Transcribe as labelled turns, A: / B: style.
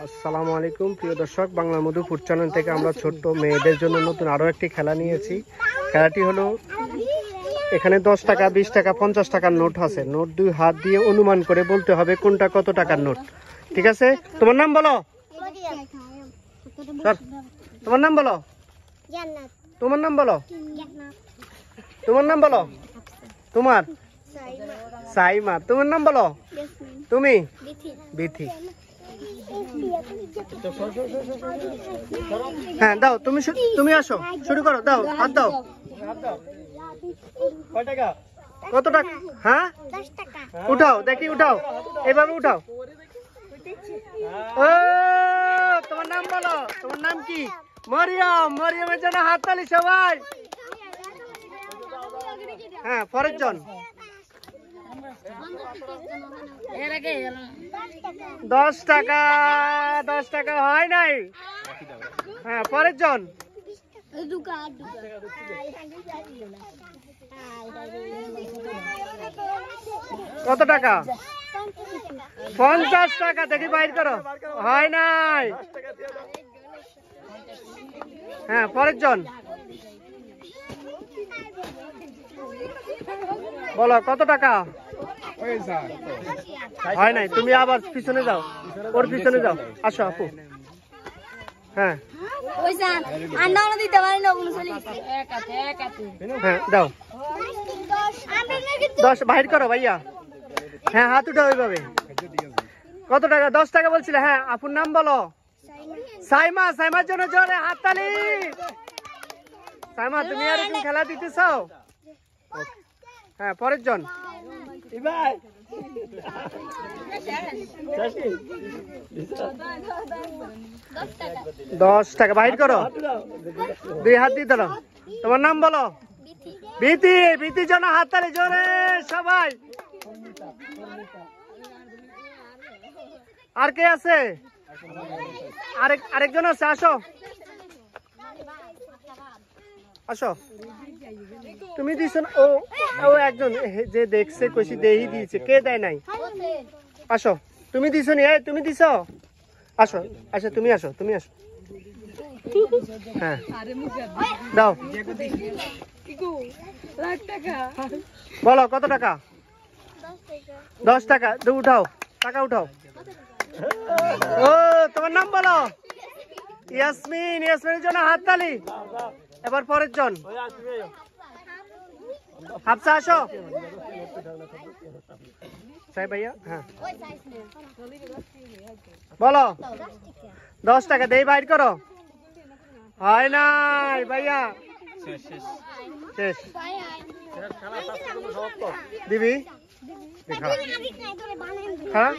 A: আসসালামু আলাইকুম প্রিয় দর্শক, বাংলা মধু ফুড চ্যানেল থেকে আমরা ছোট্ট মেয়েদের জন্য নতুন আরো একটি খেলা নিয়েছি। খেলাটি হলো, এখানে 10 টাকা, 20 টাকা, 50 টাকার নোট আছে। নোট দুই হাত দিয়ে অনুমান করে বলতে হবে কোনটা কত টাকার নোট। ঠিক আছে? তোমার নাম বলো। তোমার নাম বলো। তোমার নাম বলো। তোমার নাম বলো। তোমার সাইমা। তোমার নাম বলো। তুমি বিথি। হ্যাঁ দাও, তুমি আসো, শুরু করো। দাও, হাত দাও। কত টাকা? হ্যাঁ, উঠাও দেখি, উঠাও, এভাবে উঠাও। ও, তোমার নাম বলো। তোমার নাম কি? মরিয়ম। মরিয়মের জন্য হাততালি সবাই। হ্যাঁ, পরের জন। 10 টাকা। 10 টাকা হয় নাই। হ্যাঁ, পরের জন। কত টাকা? 50 টাকা। দেখি বাইর করো। হয় নাই। হ্যাঁ, পরের জন। বলো কত টাকা? হয় নাই। তুমি আবার পিছনে যাও, ওর পিছনে যাও। আসো আপু। হ্যাঁ হ্যাঁ, দাও। 10 বাইর করো ভাইয়া। হ্যাঁ, হাত উঠাও ওইভাবে। কত টাকা? 10 টাকা বলছিলে। হ্যাঁ, আপুর নাম বলো। সাইমা। সাইমার জন্য জোরে হাততালি। সাইমা, তুমি আর এরকম খেলা দিতেছ? হ্যাঁ, পরের জন। 10 টাকা বাইর করো, দুই হাত দিয়ে ধরো। তোমার নাম বলো। বিথি। বিথির জন্য হাততালি জোরে সবাই। আর কে আছে? আরেকজন আছে। আসো আসো। তুমি দিছ না? ও একজন যে দেখছে, কইছি দেহি দিয়েছে। কে দেয় নাই? আসো। তুমি দিছ নি? তুমি দিছ? আসো। আচ্ছা, তুমি আসো, তুমি আসো। হ্যাঁ, দাও। বলো কত টাকা? 10 টাকা। উঠাও টাকা, উঠাও। ও, তোমার নাম বলো। ইয়াসমিন। ইয়াসমিনের জন্য হাততালি। এবার পরের জন। হাফসা, আসো। সাই ভাইয়া। হ্যাঁ, বলো। 10 টাকা। দেই বাইর করো। হয় নাই ভাইয়া। শেষ। দিবি? হ্যাঁ।